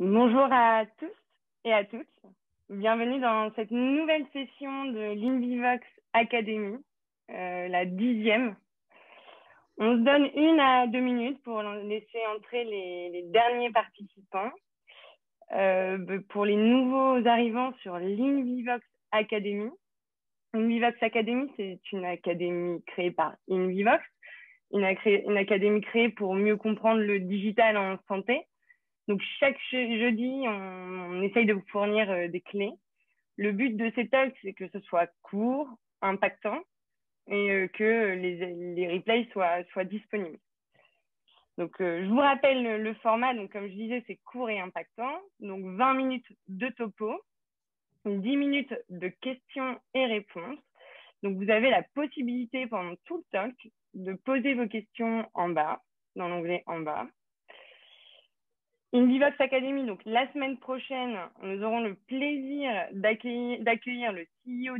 Bonjour à tous et à toutes. Bienvenue dans cette nouvelle session de l'Invivox Academy, la 10e. On se donne 1 à 2 minutes pour laisser entrer les derniers participants. Pour les nouveaux arrivants sur l'Invivox Academy. Invivox Academy, c'est une académie créée par Invivox, une académie créée pour mieux comprendre le digital en santé. Donc, chaque jeudi, on essaye de vous fournir des clés. Le but de ces talks, c'est que ce soit court, impactant et que les replays soient disponibles. Donc, je vous rappelle le format. Donc, comme je disais, c'est court et impactant. Donc, 20 minutes de topo, 10 minutes de questions et réponses. Donc, vous avez la possibilité pendant tout le talk de poser vos questions en bas, dans l'onglet en bas. Invivox Academy, donc la semaine prochaine, nous aurons le plaisir d'accueillir le CEO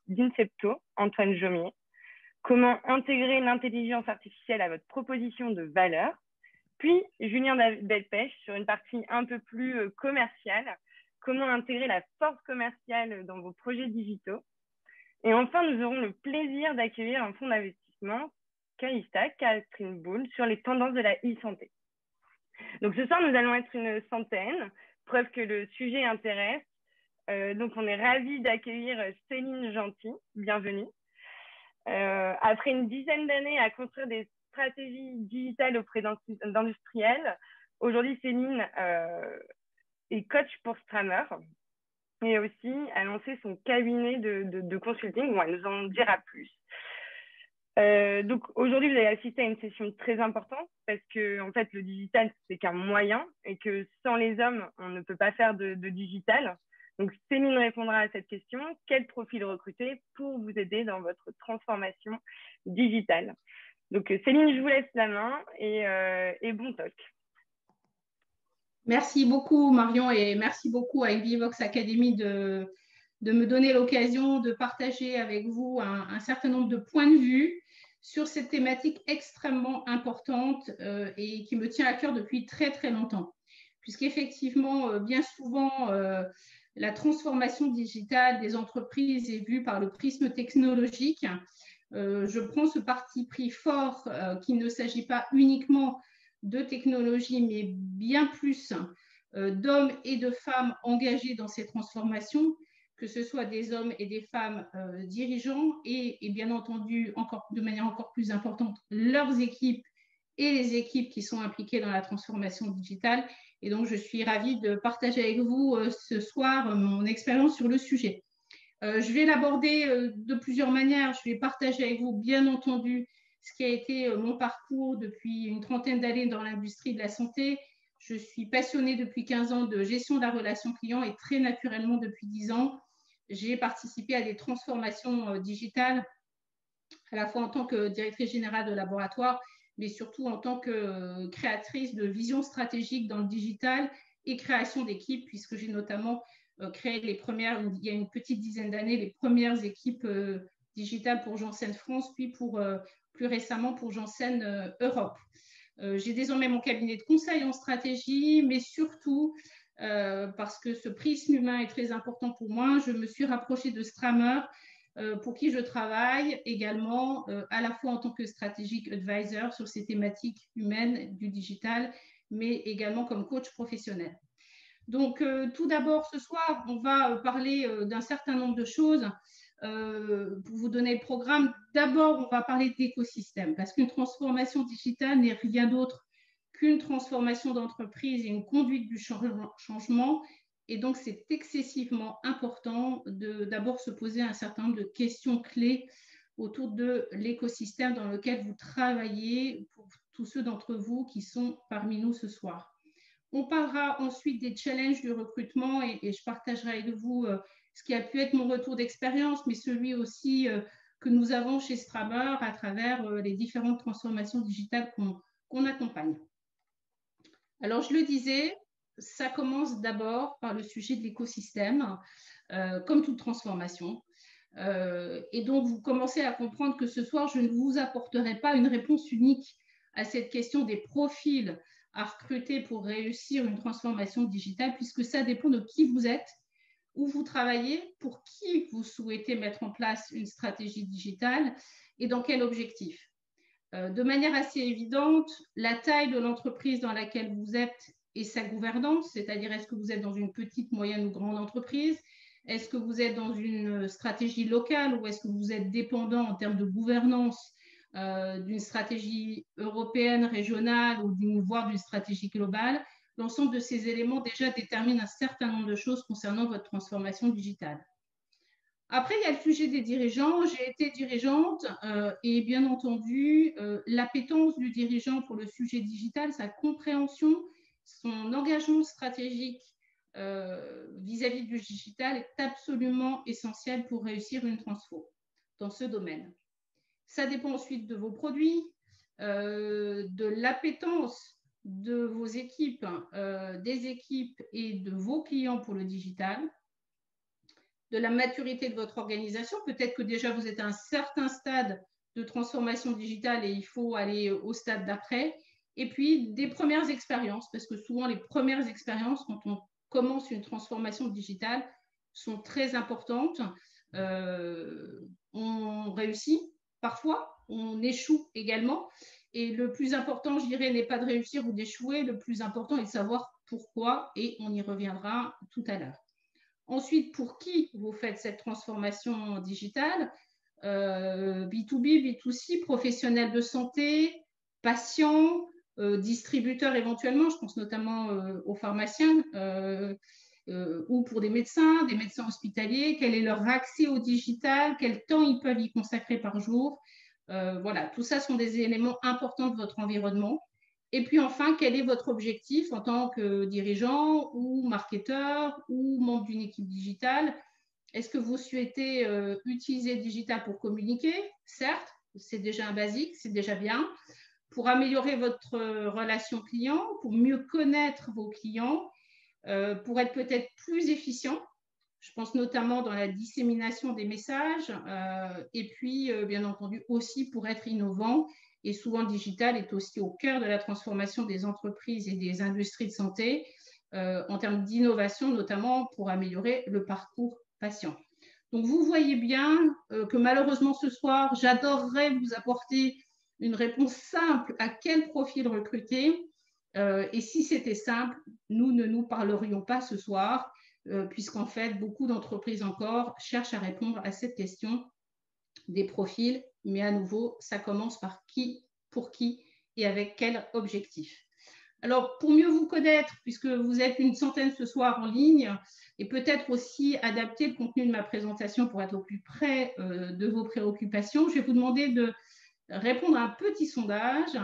d'Incepto, Antoine Jomier. Comment intégrer l'intelligence artificielle à votre proposition de valeur. Puis Julien Delpech sur une partie un peu plus commerciale. Comment intégrer la force commerciale dans vos projets digitaux. Et enfin, nous aurons le plaisir d'accueillir un fonds d'investissement, Calista, Catherine Boule, sur les tendances de la e-santé. Donc ce soir, nous allons être une centaine, preuve que le sujet intéresse. Donc on est ravis d'accueillir Céline Gentil, bienvenue. Après une dizaine d'années à construire des stratégies digitales auprès d'industriels, aujourd'hui Céline est coach pour Strammer et aussi a lancé son cabinet de consulting. Bon, elle nous en dira plus. Donc aujourd'hui, vous allez assister à une session très importante parce que en fait, le digital, c'est qu'un moyen et que sans les hommes, on ne peut pas faire de digital. Donc Céline répondra à cette question. Quel profil recruter pour vous aider dans votre transformation digitale? Donc Céline, je vous laisse la main et bon talk. Merci beaucoup Marion et merci beaucoup à Invivox Academy de me donner l'occasion de partager avec vous un certain nombre de points de vue sur cette thématique extrêmement importante et qui me tient à cœur depuis très très longtemps. Puisqu'effectivement, bien souvent, la transformation digitale des entreprises est vue par le prisme technologique. Je prends ce parti pris fort qu'il ne s'agit pas uniquement de technologie, mais bien plus d'hommes et de femmes engagés dans ces transformations, que ce soit des hommes et des femmes dirigeants et bien entendu, de manière encore plus importante, leurs équipes et les équipes qui sont impliquées dans la transformation digitale. Et donc, je suis ravie de partager avec vous ce soir mon expérience sur le sujet. Je vais l'aborder de plusieurs manières. Je vais partager avec vous, bien entendu, ce qui a été mon parcours depuis une trentaine d'années dans l'industrie de la santé. Je suis passionnée depuis 15 ans de gestion de la relation client et très naturellement depuis 10 ans, j'ai participé à des transformations digitales, à la fois en tant que directrice générale de laboratoire, mais surtout en tant que créatrice de vision stratégique dans le digital et création d'équipes, puisque j'ai notamment créé il y a une petite dizaine d'années, les premières équipes digitales pour Janssen France, puis plus récemment pour Janssen Europe. J'ai désormais mon cabinet de conseil en stratégie, mais surtout, parce que ce prisme humain est très important pour moi, je me suis rapprochée de Strammer, pour qui je travaille également à la fois en tant que strategic advisor sur ces thématiques humaines du digital, mais également comme coach professionnel. Donc, tout d'abord, ce soir, on va parler d'un certain nombre de choses. Pour vous donner le programme, d'abord, on va parler d'écosystème, parce qu'une transformation digitale n'est rien d'autre qu'une transformation d'entreprise et une conduite du changement. Et donc, c'est excessivement important de d'abord se poser un certain nombre de questions clés autour de l'écosystème dans lequel vous travaillez pour tous ceux d'entre vous qui sont parmi nous ce soir. On parlera ensuite des challenges du recrutement et je partagerai avec vous ce qui a pu être mon retour d'expérience, mais celui aussi que nous avons chez Strammer à travers les différentes transformations digitales qu'on accompagne. Alors, je le disais, ça commence d'abord par le sujet de l'écosystème, comme toute transformation. Et donc, vous commencez à comprendre que ce soir, je ne vous apporterai pas une réponse unique à cette question des profils à recruter pour réussir une transformation digitale, puisque ça dépend de qui vous êtes, où vous travaillez, pour qui vous souhaitez mettre en place une stratégie digitale et dans quel objectif. De manière assez évidente, la taille de l'entreprise dans laquelle vous êtes et sa gouvernance, c'est-à-dire est-ce que vous êtes dans une petite, moyenne ou grande entreprise, est-ce que vous êtes dans une stratégie locale ou est-ce que vous êtes dépendant en termes de gouvernance d'une stratégie européenne, régionale ou voire d'une stratégie globale. L'ensemble de ces éléments déjà déterminent un certain nombre de choses concernant votre transformation digitale. Après, il y a le sujet des dirigeants. J'ai été dirigeante et bien entendu, l'appétence du dirigeant pour le sujet digital, sa compréhension, son engagement stratégique vis-à-vis du digital est absolument essentiel pour réussir une transfo dans ce domaine. Ça dépend ensuite de vos produits, de l'appétence de vos équipes, des équipes et de vos clients pour le digital, de la maturité de votre organisation. Peut-être que déjà vous êtes à un certain stade de transformation digitale et il faut aller au stade d'après. Et puis des premières expériences, parce que souvent les premières expériences, quand on commence une transformation digitale, sont très importantes. On réussit parfois, on échoue également. Et le plus important, je dirais, n'est pas de réussir ou d'échouer. Le plus important est de savoir pourquoi, et on y reviendra tout à l'heure. Ensuite, pour qui vous faites cette transformation digitale, B2B, B2C, professionnels de santé, patients, distributeurs éventuellement, je pense notamment aux pharmaciens, ou pour des médecins hospitaliers, quel est leur accès au digital, quel temps ils peuvent y consacrer par jour. Voilà, tout ça sont des éléments importants de votre environnement. Et puis enfin, quel est votre objectif en tant que dirigeant ou marketeur ou membre d'une équipe digitale? Est-ce que vous souhaitez utiliser le digital pour communiquer? Certes, c'est déjà un basique, c'est déjà bien. Pour améliorer votre relation client, pour mieux connaître vos clients, pour être peut-être plus efficient. Je pense notamment dans la dissémination des messages et puis, bien entendu, aussi pour être innovant. Et souvent, le digital est aussi au cœur de la transformation des entreprises et des industries de santé en termes d'innovation, notamment pour améliorer le parcours patient. Donc, vous voyez bien que malheureusement, ce soir, j'adorerais vous apporter une réponse simple à quel profil recruter. Et si c'était simple, nous ne nous parlerions pas ce soir, puisqu'en fait, beaucoup d'entreprises encore cherchent à répondre à cette question des profils. Mais à nouveau, ça commence par qui, pour qui et avec quel objectif. Alors, pour mieux vous connaître, puisque vous êtes une centaine ce soir en ligne, et peut-être aussi adapter le contenu de ma présentation pour être au plus près de vos préoccupations, je vais vous demander de répondre à un petit sondage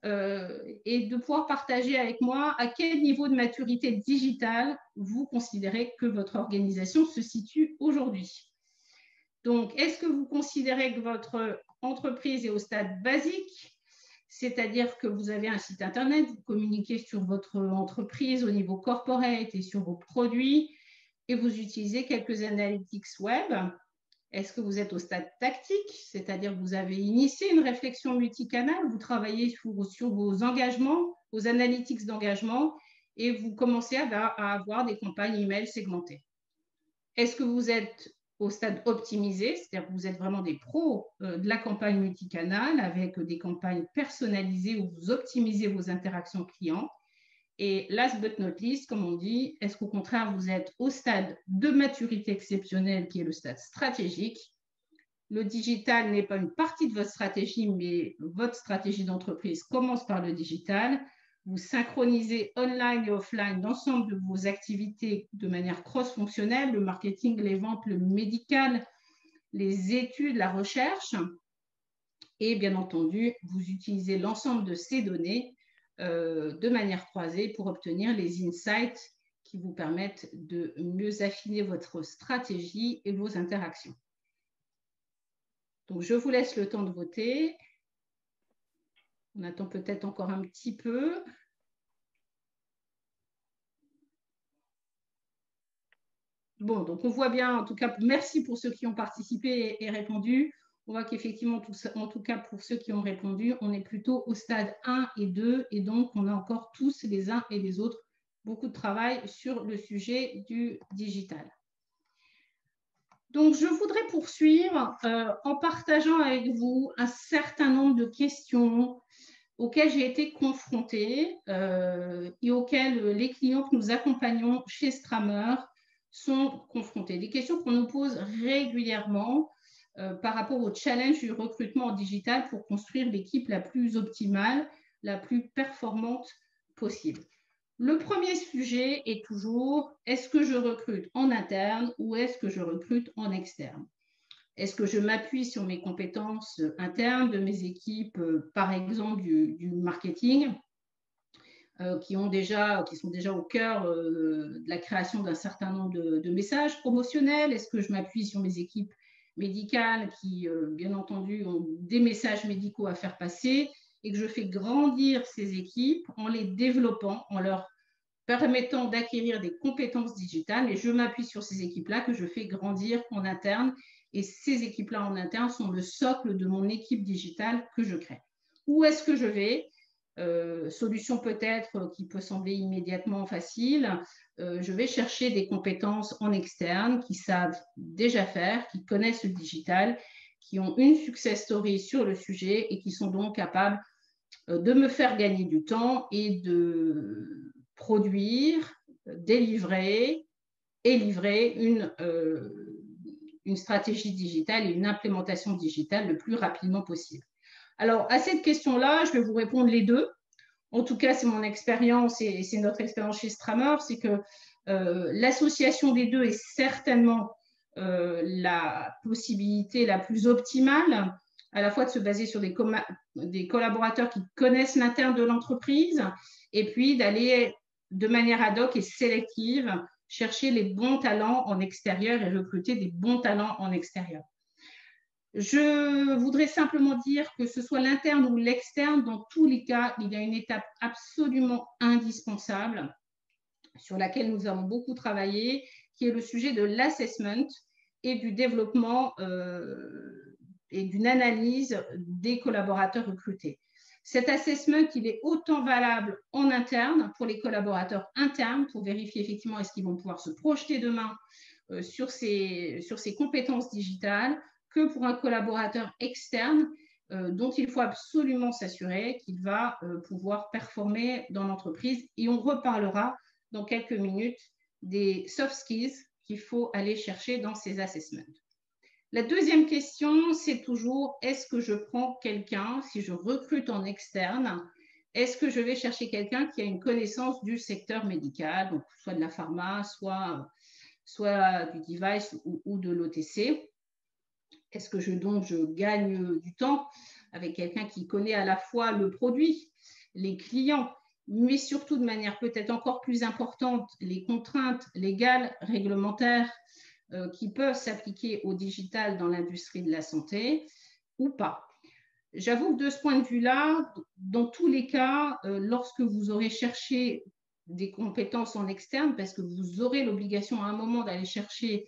et de pouvoir partager avec moi à quel niveau de maturité digitale vous considérez que votre organisation se situe aujourd'hui. Donc, est-ce que vous considérez que votre entreprise est au stade basique, c'est-à-dire que vous avez un site internet, vous communiquez sur votre entreprise au niveau corporate et sur vos produits et vous utilisez quelques analytics web? Est-ce que vous êtes au stade tactique, c'est-à-dire que vous avez initié une réflexion multicanale, vous travaillez sur vos engagements, vos analytics d'engagement et vous commencez à avoir des campagnes email segmentées? Est-ce que vous êtes au stade optimisé, c'est-à-dire que vous êtes vraiment des pros de la campagne multicanale avec des campagnes personnalisées où vous optimisez vos interactions clients? Et last but not least, comme on dit, est-ce qu'au contraire, vous êtes au stade de maturité exceptionnelle qui est le stade stratégique? Le digital n'est pas une partie de votre stratégie, mais votre stratégie d'entreprise commence par le digital. Vous synchronisez online et offline l'ensemble de vos activités de manière cross-fonctionnelle, le marketing, les ventes, le médical, les études, la recherche. Et bien entendu, vous utilisez l'ensemble de ces données de manière croisée pour obtenir les insights qui vous permettent de mieux affiner votre stratégie et vos interactions. Donc, je vous laisse le temps de voter. On attend peut-être encore un petit peu. Bon, donc on voit bien, en tout cas, merci pour ceux qui ont participé et répondu. On voit qu'effectivement, en tout cas pour ceux qui ont répondu, on est plutôt au stade 1 et 2 et donc on a encore tous les uns et les autres beaucoup de travail sur le sujet du digital. Donc, je voudrais poursuivre en partageant avec vous un certain nombre de questions auxquelles j'ai été confrontée et auxquelles les clients que nous accompagnons chez Strammer sont confrontés. Des questions qu'on nous pose régulièrement par rapport au challenge du recrutement en digital pour construire l'équipe la plus optimale, la plus performante possible. Le premier sujet est toujours, est-ce que je recrute en interne ou est-ce que je recrute en externe? Est-ce que je m'appuie sur mes compétences internes de mes équipes, par exemple du marketing, qui sont déjà au cœur de la création d'un certain nombre de messages promotionnels? Est-ce que je m'appuie sur mes équipes médicales qui, bien entendu, ont des messages médicaux à faire passer et que je fais grandir ces équipes en les développant, en leur permettant d'acquérir des compétences digitales, et je m'appuie sur ces équipes-là que je fais grandir en interne, et ces équipes-là en interne sont le socle de mon équipe digitale que je crée. Où est-ce que je vais? Solution peut-être qui peut sembler immédiatement facile, je vais chercher des compétences en externe qui savent déjà faire, qui connaissent le digital, qui ont une success story sur le sujet et qui sont donc capables de me faire gagner du temps et de produire, délivrer et livrer une stratégie digitale et une implémentation digitale le plus rapidement possible. Alors, à cette question-là, je vais vous répondre les deux. En tout cas, c'est mon expérience et c'est notre expérience chez Strammer, c'est que l'association des deux est certainement la possibilité la plus optimale, à la fois de se baser sur des collaborateurs qui connaissent l'interne de l'entreprise et puis d'aller de manière ad hoc et sélective chercher les bons talents en extérieur et recruter des bons talents en extérieur. Je voudrais simplement dire que ce soit l'interne ou l'externe, dans tous les cas, il y a une étape absolument indispensable sur laquelle nous avons beaucoup travaillé, qui est le sujet de l'assessment et du développement et d'une analyse des collaborateurs recrutés. Cet assessment, il est autant valable en interne pour les collaborateurs internes pour vérifier effectivement est-ce qu'ils vont pouvoir se projeter demain sur ces compétences digitales que pour un collaborateur externe dont il faut absolument s'assurer qu'il va pouvoir performer dans l'entreprise. Et on reparlera dans quelques minutes des soft skills qu'il faut aller chercher dans ces assessments. La deuxième question, c'est toujours, est-ce que je prends quelqu'un, si je recrute en externe, est-ce que je vais chercher quelqu'un qui a une connaissance du secteur médical, donc soit de la pharma, soit du device ou de l'OTC? Est-ce que je gagne du temps avec quelqu'un qui connaît à la fois le produit, les clients, mais surtout de manière peut-être encore plus importante, les contraintes légales, réglementaires qui peuvent s'appliquer au digital dans l'industrie de la santé ou pas? J'avoue que de ce point de vue-là, dans tous les cas, lorsque vous aurez cherché des compétences en externe, parce que vous aurez l'obligation à un moment d'aller chercher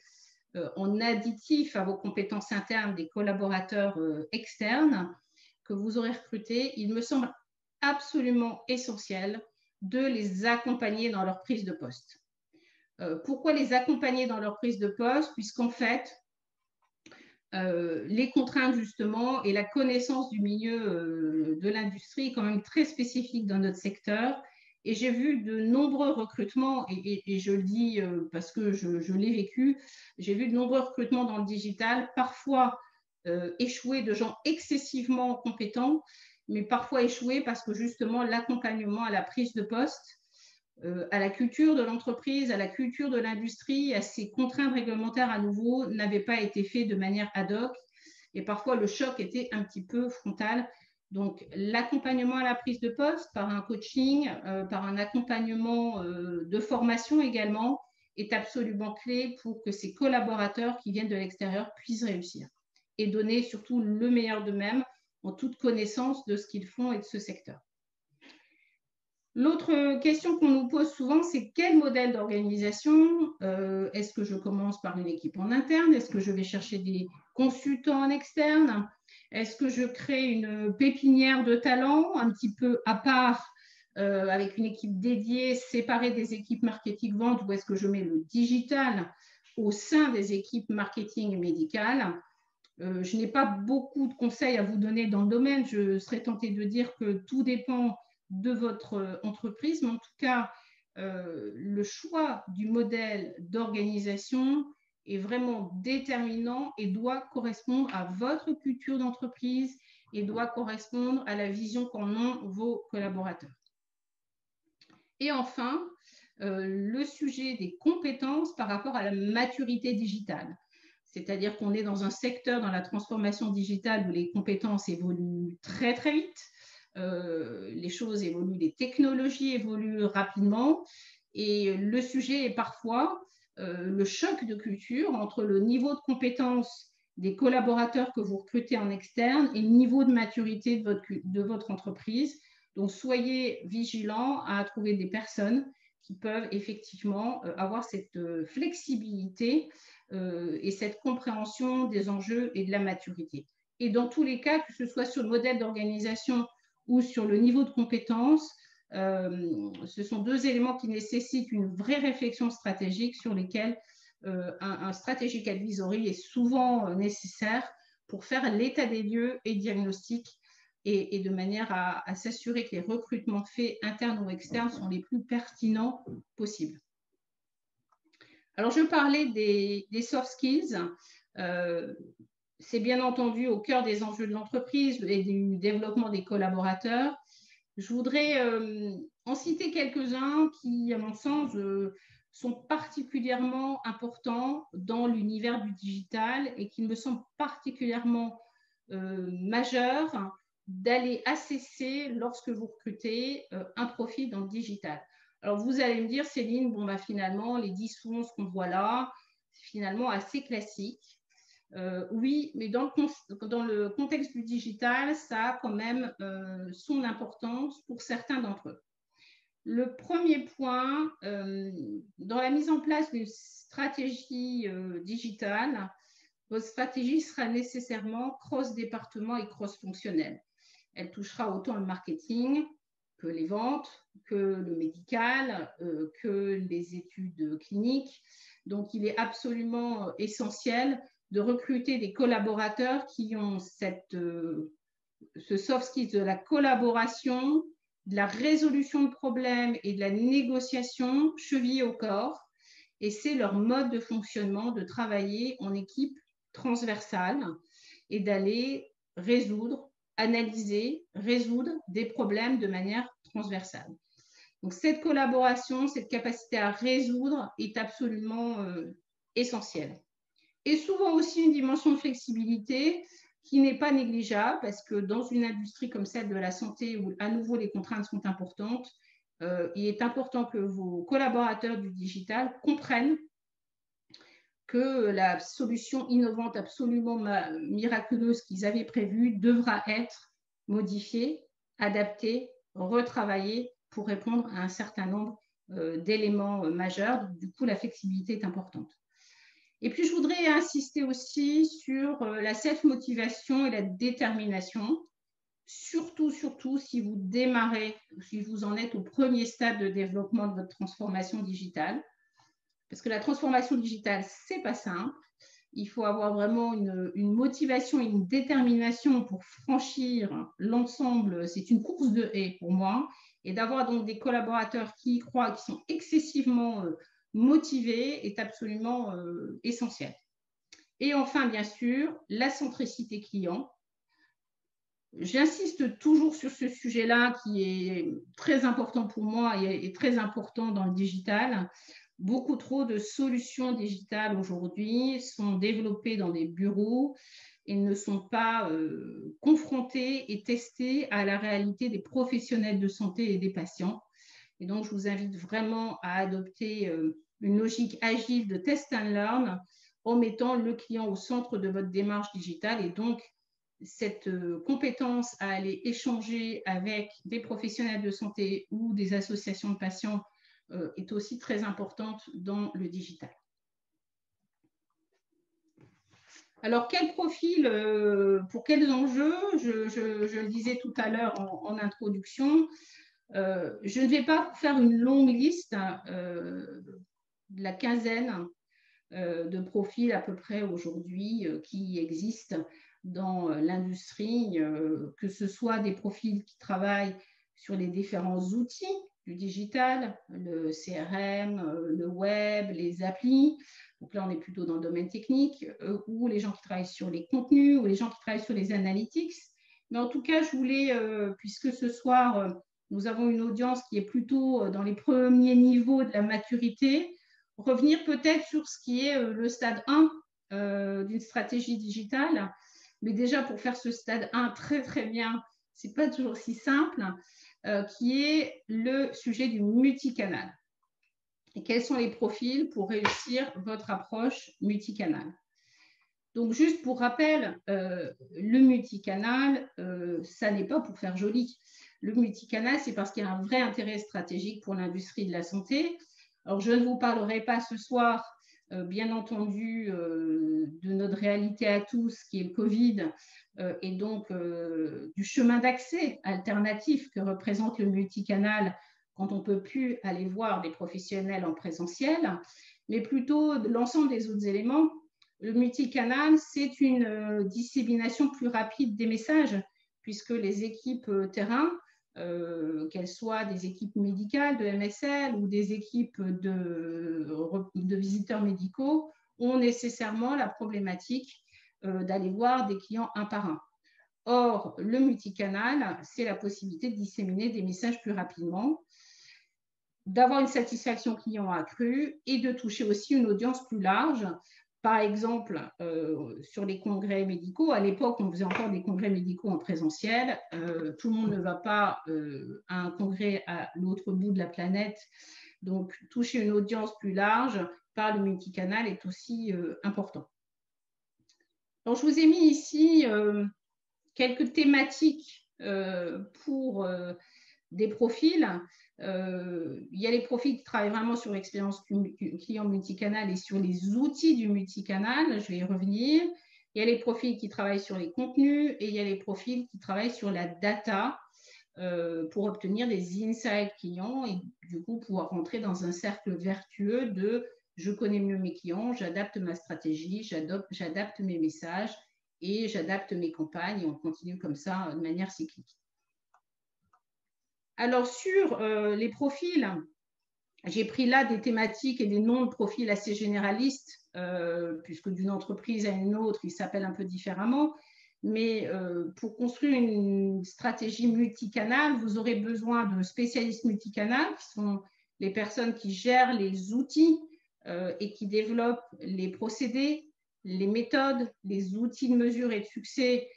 en additif à vos compétences internes des collaborateurs externes que vous aurez recrutés, il me semble absolument essentiel de les accompagner dans leur prise de poste. Pourquoi les accompagner dans leur prise de poste? Puisqu'en fait, les contraintes justement et la connaissance du milieu de l'industrie est quand même très spécifique dans notre secteur. Et j'ai vu de nombreux recrutements, et je le dis parce que je l'ai vécu, j'ai vu de nombreux recrutements dans le digital, parfois échouer de gens excessivement compétents, mais parfois échouer parce que justement l'accompagnement à la prise de poste, à la culture de l'entreprise, à la culture de l'industrie, à ces contraintes réglementaires à nouveau, n'avait pas été fait de manière ad hoc. Et parfois, le choc était un petit peu frontal. Donc, l'accompagnement à la prise de poste par un coaching, par un accompagnement de formation également, est absolument clé pour que ces collaborateurs qui viennent de l'extérieur puissent réussir et donner surtout le meilleur d'eux-mêmes en toute connaissance de ce qu'ils font et de ce secteur. L'autre question qu'on nous pose souvent souvent, c'est quel modèle d'organisation? Est-ce que je commence par une équipe en interne? Est-ce que je vais chercher des consultants en externe? Est-ce que je crée une pépinière de talents un petit peu à part avec une équipe dédiée, séparée des équipes marketing-vente, ou est-ce que je mets le digital au sein des équipes marketing et médicales? Je n'ai pas beaucoup de conseils à vous donner dans le domaine. Je serais tentée de dire que tout dépend de votre entreprise, mais en tout cas, le choix du modèle d'organisation est vraiment déterminant et doit correspondre à votre culture d'entreprise et doit correspondre à la vision qu'en ont vos collaborateurs. Et enfin, le sujet des compétences par rapport à la maturité digitale. C'est-à-dire qu'on est dans un secteur, dans la transformation digitale, où les compétences évoluent très, très vite. Les choses évoluent, les technologies évoluent rapidement. Et le sujet est parfois le choc de culture entre le niveau de compétence des collaborateurs que vous recrutez en externe et le niveau de maturité de votre entreprise. Donc, soyez vigilants à trouver des personnes qui peuvent effectivement avoir cette flexibilité et cette compréhension des enjeux et de la maturité. Et dans tous les cas, que ce soit sur le modèle d'organisation ou sur le niveau de compétence, ce sont deux éléments qui nécessitent une vraie réflexion stratégique sur lesquels un strategic advisory est souvent nécessaire pour faire l'état des lieux et diagnostic et de manière à s'assurer que les recrutements faits internes ou externes sont les plus pertinents possibles. Alors, je parlais des soft skills. C'est bien entendu au cœur des enjeux de l'entreprise et du développement des collaborateurs. Je voudrais en citer quelques-uns qui, à mon sens, sont particulièrement importants dans l'univers du digital et qui me semblent particulièrement majeurs d'aller assesser lorsque vous recrutez un profil dans le digital. Alors, vous allez me dire, Céline, bon, bah, finalement, les 10 ou 11 qu'on voit là, c'est finalement assez classique. Oui, mais dans le contexte du digital, ça a quand même son importance pour certains d'entre eux. Le premier point, dans la mise en place d'une stratégie digitale, votre stratégie sera nécessairement cross-département et cross-fonctionnelle. Elle touchera autant le marketing que les ventes, que le médical, que les études cliniques. Donc, il est absolument essentiel de recruter des collaborateurs qui ont ce soft skill de la collaboration, de la résolution de problèmes et de la négociation chevillée au corps. Et c'est leur mode de fonctionnement de travailler en équipe transversale et d'aller analyser, résoudre des problèmes de manière transversale. Donc, cette collaboration, cette capacité à résoudre est absolument essentielle. Et souvent aussi une dimension de flexibilité qui n'est pas négligeable parce que dans une industrie comme celle de la santé où à nouveau les contraintes sont importantes, il est important que vos collaborateurs du digital comprennent que la solution innovante absolument miraculeuse qu'ils avaient prévue devra être modifiée, adaptée, retravaillée pour répondre à un certain nombre d'éléments majeurs. Du coup, la flexibilité est importante. Et puis, je voudrais insister aussi sur la self-motivation et la détermination, surtout si vous démarrez, si vous en êtes au premier stade de développement de votre transformation digitale. Parce que la transformation digitale, ce n'est pas simple. Il faut avoir vraiment une motivation et une détermination pour franchir l'ensemble. C'est une course de haies pour moi. Et d'avoir donc des collaborateurs qui y croient, qui sont excessivement motivés est absolument essentiel. Et enfin, bien sûr, la centricité client. J'insiste toujours sur ce sujet-là qui est très important pour moi et très important dans le digital. Beaucoup trop de solutions digitales aujourd'hui sont développées dans des bureaux et ne sont pas confrontées et testées à la réalité des professionnels de santé et des patients. Et donc, je vous invite vraiment à adopter une logique agile de test and learn en mettant le client au centre de votre démarche digitale et donc cette compétence à aller échanger avec des professionnels de santé ou des associations de patients est aussi très importante dans le digital. Alors, quel profil, pour quels enjeux? Je le disais tout à l'heure en introduction, je ne vais pas vous faire une longue liste, de la quinzaine de profils à peu près aujourd'hui qui existent dans l'industrie, que ce soit des profils qui travaillent sur les différents outils du digital, le CRM, le web, les applis. Donc là, on est plutôt dans le domaine technique, ou les gens qui travaillent sur les contenus, ou les gens qui travaillent sur les analytics. Mais en tout cas, je voulais, puisque ce soir, nous avons une audience qui est plutôt dans les premiers niveaux de la maturité, revenir peut-être sur ce qui est le stade 1 d'une stratégie digitale. Mais déjà, pour faire ce stade 1 très, très bien, ce n'est pas toujours si simple, qui est le sujet du multicanal. Et quels sont les profils pour réussir votre approche multicanal? Donc, juste pour rappel, le multicanal, ça n'est pas pour faire joli. Le multicanal, c'est parce qu'il y a un vrai intérêt stratégique pour l'industrie de la santé. Alors, je ne vous parlerai pas ce soir, bien entendu, de notre réalité à tous, qui est le Covid, et donc du chemin d'accès alternatif que représente le multicanal quand on ne peut plus aller voir des professionnels en présentiel, mais plutôt de l'ensemble des autres éléments. Le multicanal, c'est une dissémination plus rapide des messages, puisque les équipes terrain, qu'elles soient des équipes médicales de MSL ou des équipes de visiteurs médicaux, ont nécessairement la problématique d'aller voir des clients un par un. Or, le multicanal, c'est la possibilité de disséminer des messages plus rapidement, d'avoir une satisfaction client accrue et de toucher aussi une audience plus large. Par exemple, sur les congrès médicaux, à l'époque, on faisait encore des congrès médicaux en présentiel. Tout le monde ne va pas à un congrès à l'autre bout de la planète. Donc, toucher une audience plus large par le multicanal est aussi important. Donc, je vous ai mis ici quelques thématiques pour des profils. Il y a les profils qui travaillent vraiment sur l'expérience client multicanal et sur les outils du multicanal, je vais y revenir. Il y a les profils qui travaillent sur les contenus et il y a les profils qui travaillent sur la data pour obtenir des insights clients et du coup pouvoir rentrer dans un cercle vertueux de je connais mieux mes clients, j'adapte ma stratégie, j'adapte mes messages et j'adapte mes campagnes et on continue comme ça de manière cyclique. Alors, sur les profils, j'ai pris là des thématiques et des noms de profils assez généralistes, puisque d'une entreprise à une autre, ils s'appellent un peu différemment. Mais pour construire une stratégie multicanal, vous aurez besoin de spécialistes multicanal, qui sont les personnes qui gèrent les outils et qui développent les procédés, les méthodes, les outils de mesure et de succès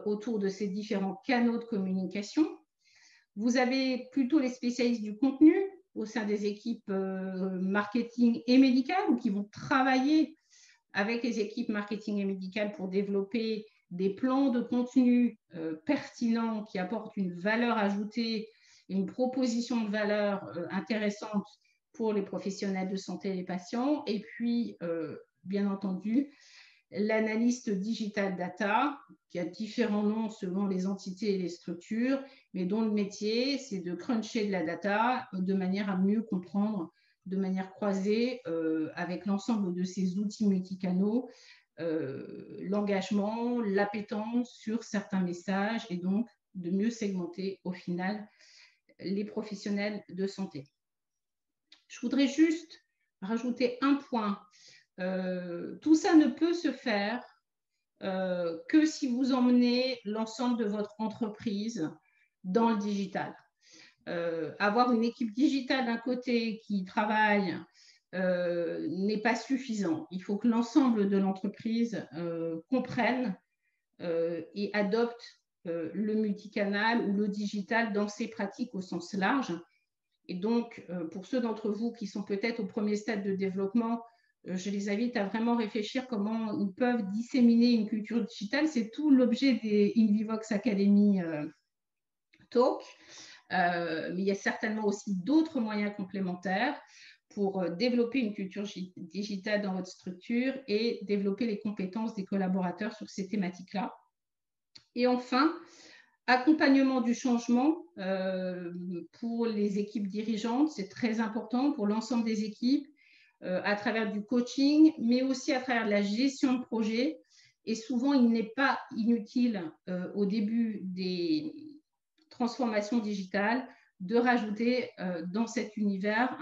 autour de ces différents canaux de communication. Vous avez plutôt les spécialistes du contenu au sein des équipes marketing et médicales ou qui vont travailler avec les équipes marketing et médicales pour développer des plans de contenu pertinents qui apportent une valeur ajoutée et une proposition de valeur intéressante pour les professionnels de santé et les patients. Et puis, bien entendu, l'analyste digital data, qui a différents noms selon les entités et les structures, mais dont le métier, c'est de cruncher de la data de manière à mieux comprendre de manière croisée avec l'ensemble de ces outils multicanaux, l'engagement, l'appétence sur certains messages et donc de mieux segmenter au final les professionnels de santé. Je voudrais juste rajouter un point. Tout ça ne peut se faire que si vous emmenez l'ensemble de votre entreprise dans le digital. Avoir une équipe digitale d'un côté qui travaille n'est pas suffisant. Il faut que l'ensemble de l'entreprise comprenne et adopte le multicanal ou le digital dans ses pratiques au sens large. Et donc, pour ceux d'entre vous qui sont peut-être au premier stade de développement, je les invite à vraiment réfléchir comment ils peuvent disséminer une culture digitale. C'est tout l'objet des InVivox Academy Talk. mais il y a certainement aussi d'autres moyens complémentaires pour développer une culture digitale dans votre structure et développer les compétences des collaborateurs sur ces thématiques-là. Et enfin, accompagnement du changement pour les équipes dirigeantes, c'est très important pour l'ensemble des équipes, à travers du coaching, mais aussi à travers de la gestion de projet. Et souvent, il n'est pas inutile au début des transformations digitales de rajouter dans cet univers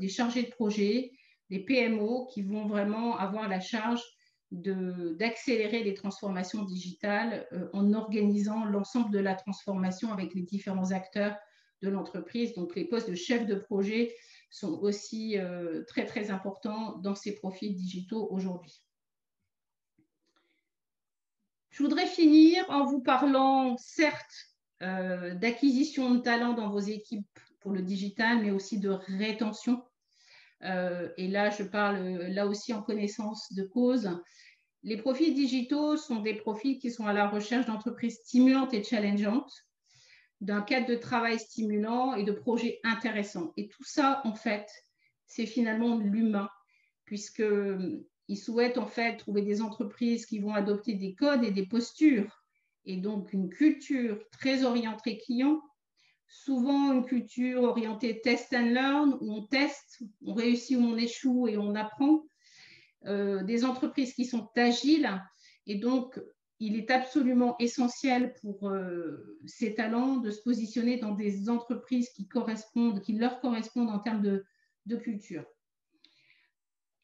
des chargés de projet, des PMO qui vont vraiment avoir la charge d'accélérer les transformations digitales en organisant l'ensemble de la transformation avec les différents acteurs de l'entreprise. Donc, les postes de chef de projet sont aussi très, très importants dans ces profils digitaux aujourd'hui. Je voudrais finir en vous parlant, certes, d'acquisition de talents dans vos équipes pour le digital, mais aussi de rétention. Et là, je parle là aussi en connaissance de cause. Les profils digitaux sont des profils qui sont à la recherche d'entreprises stimulantes et challengeantes, d'un cadre de travail stimulant et de projets intéressants. Et tout ça, en fait, c'est finalement l'humain, puisqu'ils souhaitent en fait trouver des entreprises qui vont adopter des codes et des postures, et donc une culture très orientée client, souvent une culture orientée test and learn, où on teste, on réussit ou on échoue et on apprend, des entreprises qui sont agiles, et donc il est absolument essentiel pour ces talents de se positionner dans des entreprises qui leur correspondent en termes de culture.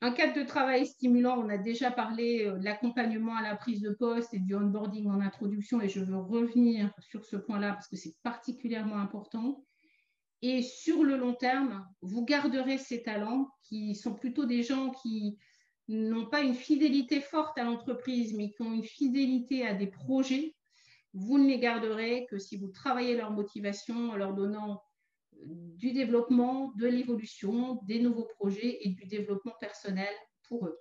Un cadre de travail stimulant, on a déjà parlé de l'accompagnement à la prise de poste et du onboarding en introduction, et je veux revenir sur ce point-là parce que c'est particulièrement important. Et sur le long terme, vous garderez ces talents qui sont plutôt des gens qui n'ont pas une fidélité forte à l'entreprise, mais qui ont une fidélité à des projets. Vous ne les garderez que si vous travaillez leur motivation en leur donnant du développement, de l'évolution, des nouveaux projets et du développement personnel pour eux.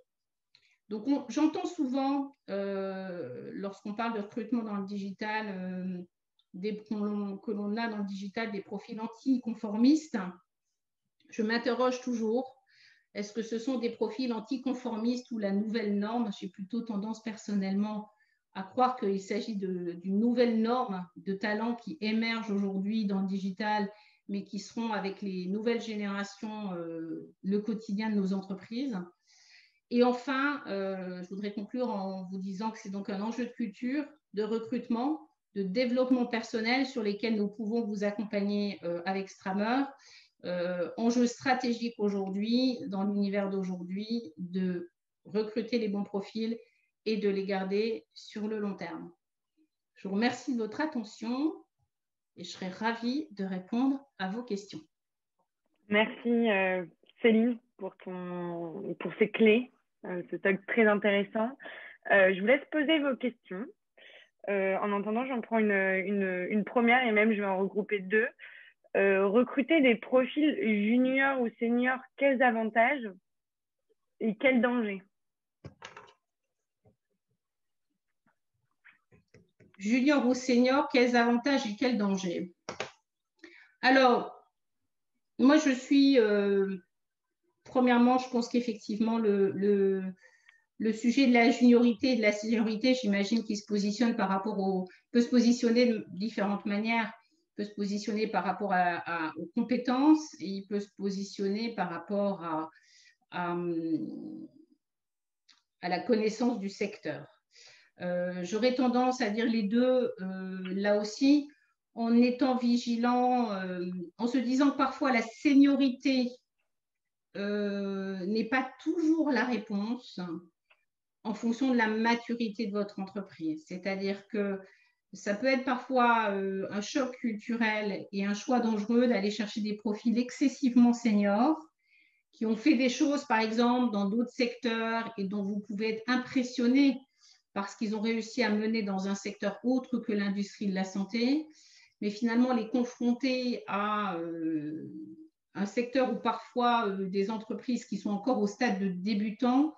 Donc, j'entends souvent, lorsqu'on parle de recrutement dans le digital, que l'on a dans le digital des profils anticonformistes. Je m'interroge toujours, est-ce que ce sont des profils anticonformistes ou la nouvelle norme? J'ai plutôt tendance personnellement à croire qu'il s'agit d'une nouvelle norme de talents qui émergent aujourd'hui dans le digital, mais qui seront avec les nouvelles générations le quotidien de nos entreprises. Et enfin, je voudrais conclure en vous disant que c'est donc un enjeu de culture, de recrutement, de développement personnel sur lesquels nous pouvons vous accompagner avec Strammer. Enjeu stratégique aujourd'hui, dans l'univers d'aujourd'hui, de recruter les bons profils et de les garder sur le long terme. Je vous remercie de votre attention et je serai ravie de répondre à vos questions. Merci Céline pour ces clés, ce talk très intéressant. Je vous laisse poser vos questions. En attendant, j'en prends une première et même je vais en regrouper deux. Recruter des profils juniors ou seniors, quels avantages et quels dangers? Junior ou senior, quels avantages et quels dangers? Alors, moi, je suis... premièrement, je pense qu'effectivement, le sujet de la juniorité et de la seniorité, j'imagine qu'il se positionne par rapport peut se positionner de différentes manières. Il peut se positionner par rapport aux compétences et il peut se positionner par rapport à la connaissance du secteur. J'aurais tendance à dire les deux là aussi, en étant vigilant, en se disant que parfois la seniorité n'est pas toujours la réponse en fonction de la maturité de votre entreprise. C'est-à-dire que ça peut être parfois un choc culturel et un choix dangereux d'aller chercher des profils excessivement seniors qui ont fait des choses, par exemple, dans d'autres secteurs et dont vous pouvez être impressionné parce qu'ils ont réussi à mener dans un secteur autre que l'industrie de la santé, mais finalement les confronter à un secteur où parfois des entreprises qui sont encore au stade de débutants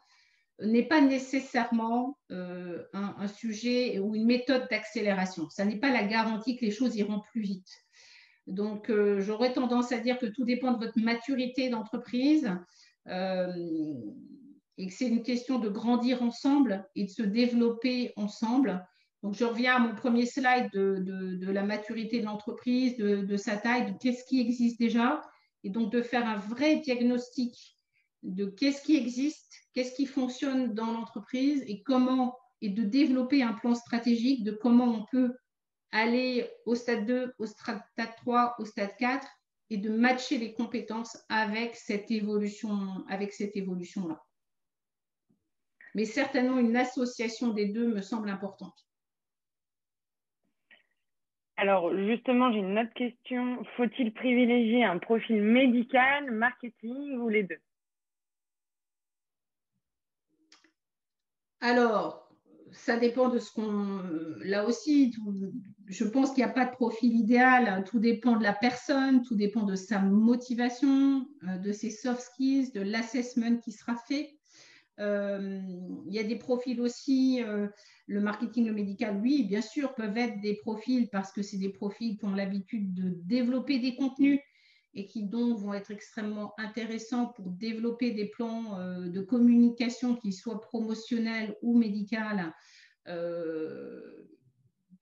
n'est pas nécessairement un sujet ou une méthode d'accélération. Ça n'est pas la garantie que les choses iront plus vite. Donc, j'aurais tendance à dire que tout dépend de votre maturité d'entreprise et que c'est une question de grandir ensemble et de se développer ensemble. Donc, je reviens à mon premier slide de la maturité de l'entreprise, de sa taille, de qu'est-ce qui existe déjà, et donc de faire un vrai diagnostic de qu'est-ce qui existe, qu'est-ce qui fonctionne dans l'entreprise et comment, et de développer un plan stratégique de comment on peut aller au stade 2, au stade 3, au stade 4 et de matcher les compétences avec cette évolution-là. Mais certainement, une association des deux me semble importante. Alors, justement, j'ai une autre question. Faut-il privilégier un profil médical, marketing ou les deux? Alors, ça dépend de ce qu'on... Là aussi, je pense qu'il n'y a pas de profil idéal. Tout dépend de la personne, tout dépend de sa motivation, de ses soft skills, de l'assessment qui sera fait. Il y a des profils aussi, le marketing, le médical, oui, bien sûr, peuvent être des profils parce que c'est des profils qui ont l'habitude de développer des contenus et qui donc vont être extrêmement intéressants pour développer des plans de communication qui soient promotionnels ou médicaux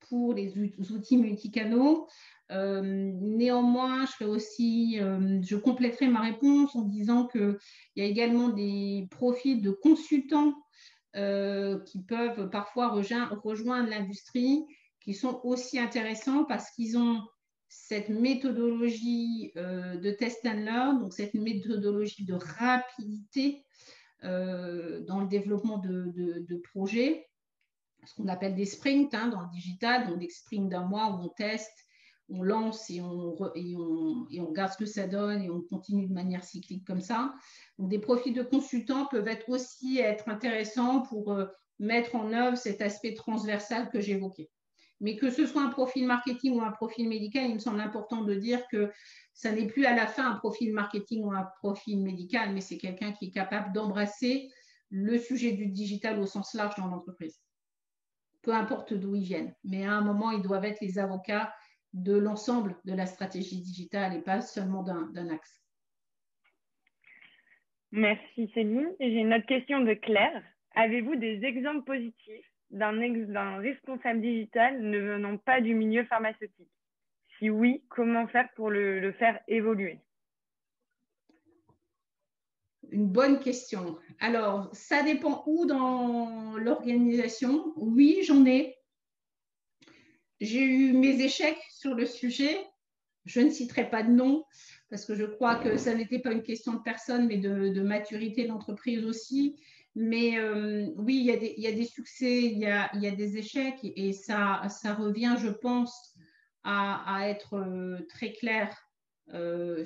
pour les outils multicanaux. Néanmoins, je compléterai ma réponse en disant qu'il y a également des profils de consultants qui peuvent parfois rejoindre l'industrie, qui sont aussi intéressants parce qu'ils ont cette méthodologie de test and learn, donc cette méthodologie de rapidité dans le développement de projets, ce qu'on appelle des sprints dans le digital, donc des sprints d'un mois où on teste, on lance et on regarde ce que ça donne et on continue de manière cyclique comme ça. Donc, des profils de consultants peuvent aussi être intéressants pour mettre en œuvre cet aspect transversal que j'évoquais. Mais que ce soit un profil marketing ou un profil médical, il me semble important de dire que ça n'est plus à la fin un profil marketing ou un profil médical, mais c'est quelqu'un qui est capable d'embrasser le sujet du digital au sens large dans l'entreprise. Peu importe d'où ils viennent. Mais à un moment, ils doivent être les avocats de l'ensemble de la stratégie digitale et pas seulement d'un axe. Merci Céline. J'ai une autre question de Claire. Avez-vous des exemples positifs d'un responsable digital ne venant pas du milieu pharmaceutique? Si oui, comment faire pour le faire évoluer? Une bonne question. Alors, ça dépend où dans l'organisation. Oui, j'en ai. J'ai eu mes échecs sur le sujet. Je ne citerai pas de nom parce que je crois que ça n'était pas une question de personne, mais de maturité de l'entreprise aussi. Mais oui, il y a des succès, il y a des échecs et ça revient, je pense, à être très clair dès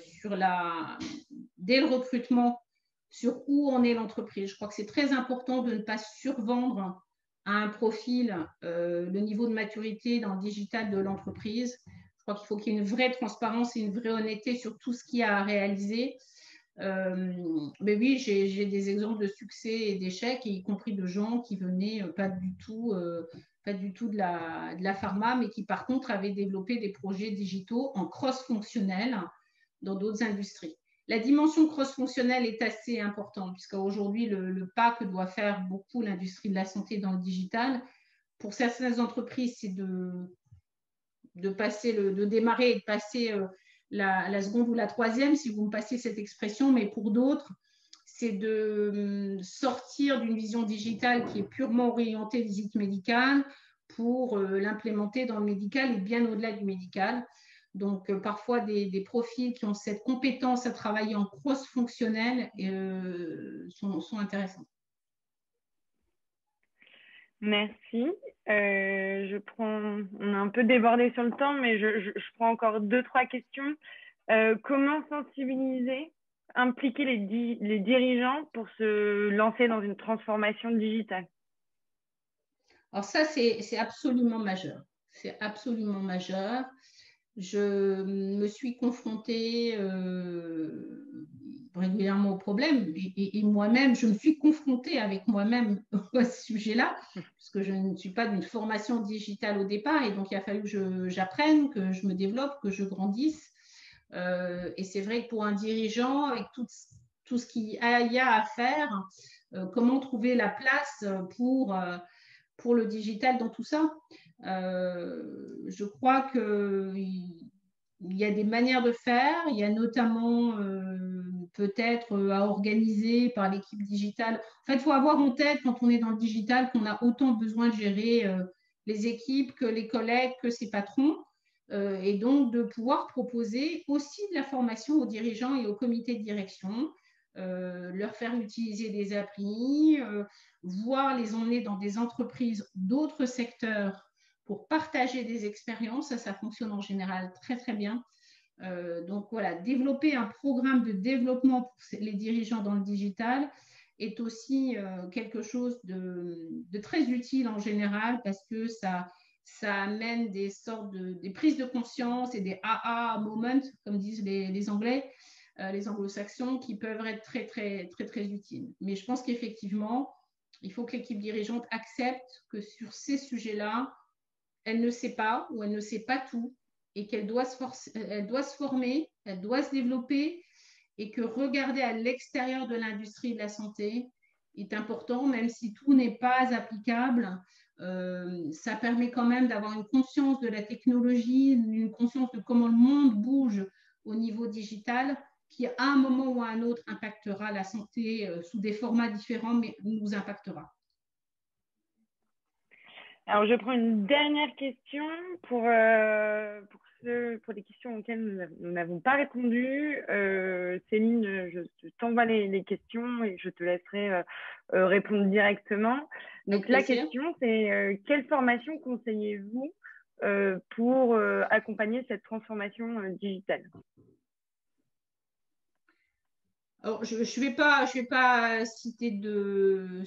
le recrutement sur où en est l'entreprise. Je crois que c'est très important de ne pas survendre à un profil le niveau de maturité dans le digital de l'entreprise. Je crois qu'il faut qu'il y ait une vraie transparence et une vraie honnêteté sur tout ce qu'il y a à réaliser. Mais oui, j'ai des exemples de succès et d'échecs, y compris de gens qui venaient pas du tout de la pharma, mais qui par contre avaient développé des projets digitaux en cross-fonctionnel dans d'autres industries. La dimension cross-fonctionnelle est assez importante, puisqu'aujourd'hui, le pas que doit faire beaucoup l'industrie de la santé dans le digital, pour certaines entreprises, c'est de démarrer et de passer la seconde ou la troisième, si vous me passez cette expression, mais pour d'autres, c'est de sortir d'une vision digitale qui est purement orientée visite médicale pour l'implémenter dans le médical et bien au-delà du médical. Donc, parfois, des profils qui ont cette compétence à travailler en cross-fonctionnel sont intéressants. Merci. On a un peu débordé sur le temps, mais je prends encore 2-3 questions. Comment sensibiliser, impliquer les dirigeants pour se lancer dans une transformation digitale? Alors ça, c'est absolument majeur. C'est absolument majeur. Je me suis confrontée régulièrement au problème et moi-même, je me suis confrontée avec moi-même à ce sujet-là, parce que je ne suis pas d'une formation digitale au départ et donc il a fallu que j'apprenne, que je me développe, que je grandisse. Et c'est vrai que pour un dirigeant, avec tout ce qu'il y a à faire, comment trouver la place pour le digital dans tout ça. Je crois qu'il y a des manières de faire. Il y a notamment peut-être à organiser par l'équipe digitale. En fait, il faut avoir en tête quand on est dans le digital qu'on a autant besoin de gérer les équipes que les collègues, que ses patrons. Et donc de pouvoir proposer aussi de la formation aux dirigeants et aux comités de direction, leur faire utiliser des applis, voire les emmener dans des entreprises d'autres secteurs pour partager des expériences. Ça fonctionne en général très, très bien. Donc voilà, développer un programme de développement pour les dirigeants dans le digital est aussi quelque chose de très utile en général parce que ça amène des sortes des prises de conscience et des aha moments, comme disent les Anglais, les anglo-saxons, qui peuvent être très, très, très, très utiles. Mais je pense qu'effectivement, il faut que l'équipe dirigeante accepte que sur ces sujets-là, elle ne sait pas ou elle ne sait pas tout et qu'elle doit elle doit se former, elle doit se développer et que regarder à l'extérieur de l'industrie de la santé est important, même si tout n'est pas applicable. Ça permet quand même d'avoir une conscience de la technologie, une conscience de comment le monde bouge au niveau digital, qui à un moment ou à un autre impactera la santé sous des formats différents, mais nous impactera. Alors, je prends une dernière question pour les questions auxquelles nous n'avons pas répondu. Céline, je t'envoie les questions et je te laisserai répondre directement. Donc, la question, c'est quelle formation conseillez-vous pour accompagner cette transformation digitale? Alors, je ne vais pas citer de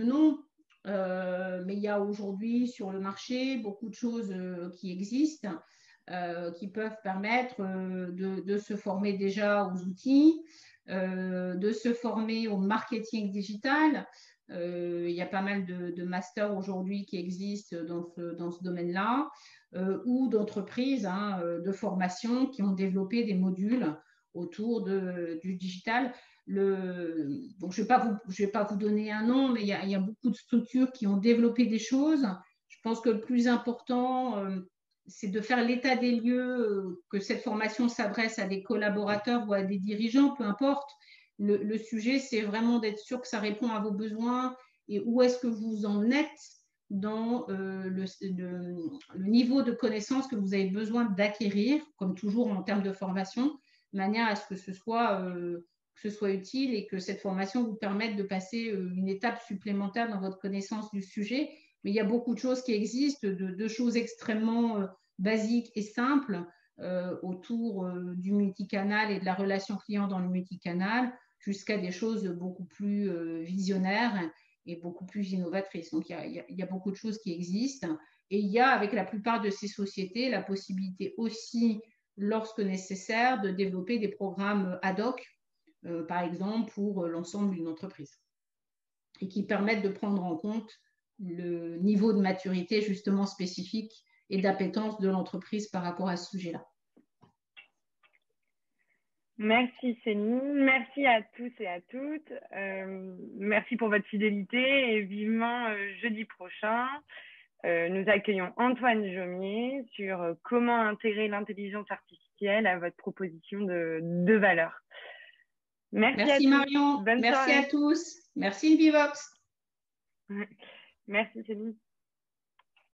noms. Mais il y a aujourd'hui sur le marché beaucoup de choses qui existent, qui peuvent permettre de se former déjà aux outils, de se former au marketing digital. Il y a pas mal de masters aujourd'hui qui existent dans ce domaine-là, ou d'entreprises de formation qui ont développé des modules autour du digital. Donc, je ne vais pas vous donner un nom, mais il y a beaucoup de structures qui ont développé des choses. Je pense que le plus important, c'est de faire l'état des lieux, que cette formation s'adresse à des collaborateurs ou à des dirigeants, peu importe. Le sujet, c'est vraiment d'être sûr que ça répond à vos besoins et où est-ce que vous en êtes dans le niveau de connaissances que vous avez besoin d'acquérir, comme toujours en termes de formation, de manière à ce que ce soit utile et que cette formation vous permette de passer une étape supplémentaire dans votre connaissance du sujet. Mais il y a beaucoup de choses qui existent, de choses extrêmement basiques et simples autour du multicanal et de la relation client dans le multicanal, jusqu'à des choses beaucoup plus visionnaires et beaucoup plus innovatrices. Donc, il y a beaucoup de choses qui existent. Et il y a, avec la plupart de ces sociétés, la possibilité aussi, lorsque nécessaire, de développer des programmes ad hoc, par exemple, pour l'ensemble d'une entreprise, et qui permettent de prendre en compte le niveau de maturité justement spécifique et d'appétence de l'entreprise par rapport à ce sujet-là. Merci Céline, merci à tous et à toutes. Merci pour votre fidélité et vivement jeudi prochain. Nous accueillons Antoine Jomier sur comment intégrer l'intelligence artificielle à votre proposition de valeur. Merci Marion, merci à tous. Merci Vivox. Merci Céline.